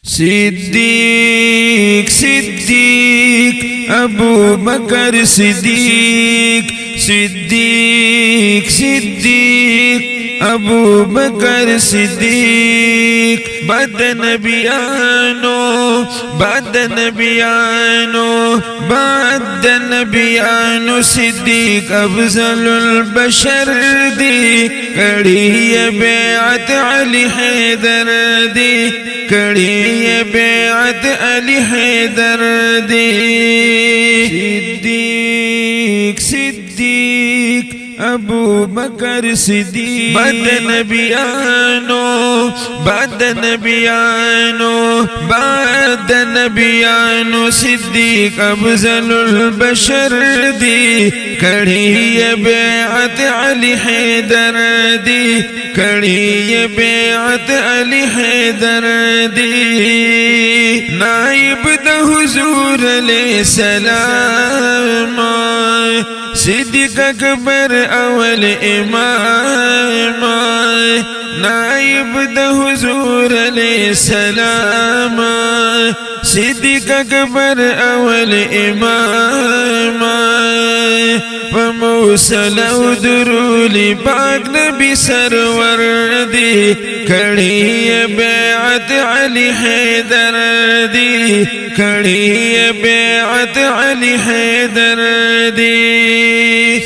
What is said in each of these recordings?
सिद्दीक सिद्दीक अबू बकर सिद्दीक, सिद्दीक सिद्दीक अबू बकर सिद्दीक। बदनबियानो बदनबियानो बदनबियानो सिद्दीक अफजलुल बशर दी, कड़ी ये बेअत अली हैदर दी, कड़ी ये बेअत अली हैदर दी। सिद्दीक सिद्दीक अबू बकर सिद्दीक। बदनबियानो बदनबियानो बदनबियानो सिद्दीक अफजलुल बशर दी, कड़ी ये बेअत अली हैदर दी, कड़ी ये बेअत अली हैदर दी। नाइब द हुजूर अलैहिस्सलाम, सिद्दीक अकबर अवल इमाम, नाइब द हुजूर अलैहिस्सलाम, सिद्दीक अकबर अवल इमाम। पमौसलौ दुरूली पाक नबी सरवर दी, कड़ी ये बेअत अली हैदर दी, कड़ी ये बेअत अली हैदर दी।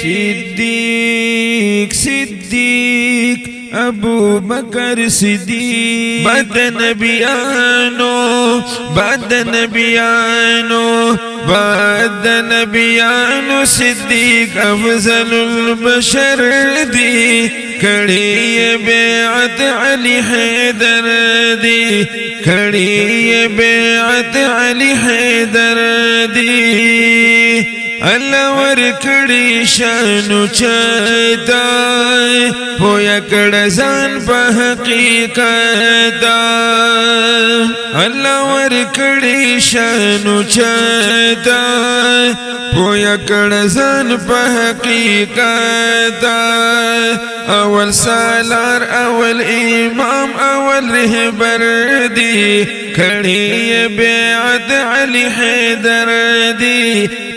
सिद्दीक सिद्दीक अबू बकर सिद्दीक। बदनबियानो बदनबियानो बदनबियानो सिद्दीक अफजलुल बशर दी, कड़ी ये बेअत अली हैदर दी, कड़ी ये बेअत अली हैदर दी। अल्लावर कड़ी शानु चैता होया कड़जान बहकीकता, अल्लावर कड़ी शानु चैता होया कड़जान बहकीकता। अवल सालार अवल इमाम अवल रहबर दी, कड़ी ये बेअत अली हैदर दी,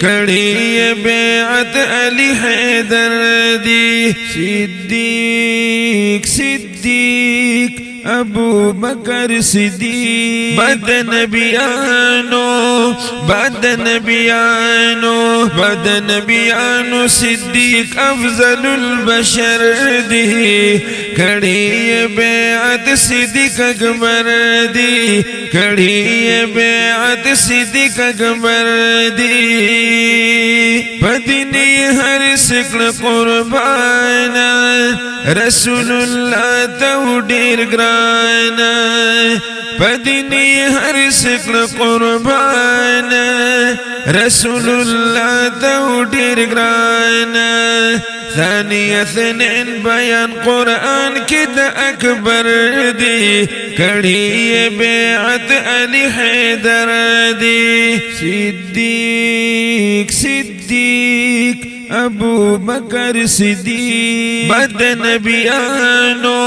कड़ी ये बेअत अली हैदर दी। सिद्दीक सिद्दीक अबू बकर सिद्दीक। बदनबियानो बदनबियानो बदनबियानो सिद्दीक अफजलुल बशर दी, कड़ी ये बेअत सिद्दीक अकबर दी, कड़ी ये बेअत सिद्दीक अकबर दी। बदनी हर सिक्ल कुर्बाना, रसूलुल्लाह तो ढेर ग्राना, बदनी हर सिक्ल कुर्बाना, रसूलुल्लाह तो ढेर ग्राना। थानियतन बयान कुरान की द अकबर दी, कड़ी ये बेअत अली हैदर दी। सिद्दीक सिद्दीक अबू बकर सिद्दीक। बदनबियानो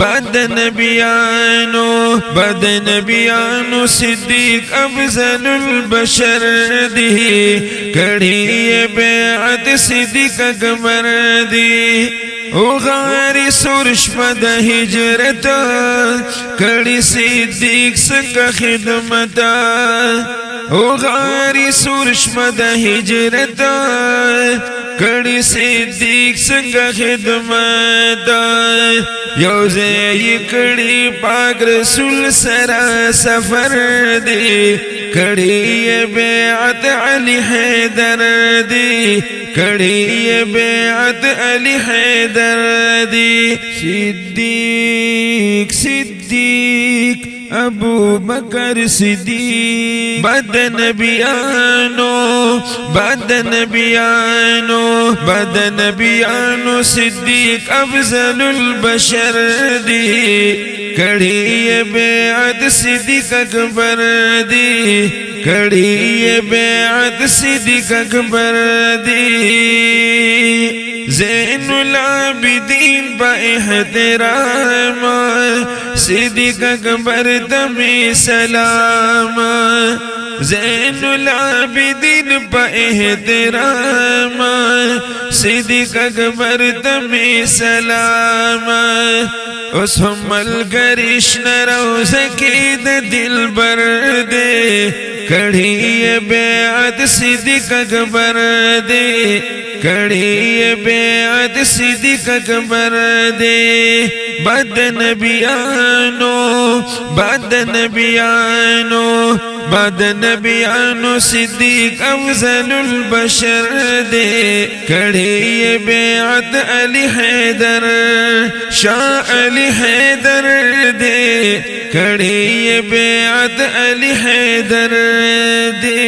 बदनबियानो बदनबियानो सिद्दीक अफजलुल बशर दी, कड़ी ये बेअत सिद्दीक अकबर दी। ओ गारी सुरश पद हिजरत, कड़ी सिद्दीक संग खिदमत। ओ गारी सुरश पद हिजरत, कड़ी सिद्दीक संग खिदमत। योजे ये कड़ी पाक रसूल सरा सफर दी, कड़ी ये बेअत अली हैदर दी, कड़ी ये बेअत अली हैदर दी। सिद्दीक सिद्दीक अबू बकर सिद्दीक। बदनबियानो बदनबियानो बदनबियानो सिद्दीक अफजलुल बशर दी, कड़ी ये बेअत सिद्दीक अकबर दी, कड़ी ये बेअत सिद्दीक अकबर दी। ज़ैनुल आबिदीन बएहतराम सिद्दीक़ अकबर तमे सलाम। ज़ैनुल आबिदीन बएहतराम सिद्दीक़ अकबर तमे सलाम। उसमल करिश्न रोज़ के दिल बर दे कड़ी बेअत सिद्दीक़ अकबर दे कड़ी बेअत सिद्दीक़ अकबर दे। बदन बियानो सिद्दीक़ अफ़ज़लुल बशर दे कड़ी बेअत अली हैदर शाह अली हैदर दे कड़ी बेअत अली हैदर दे।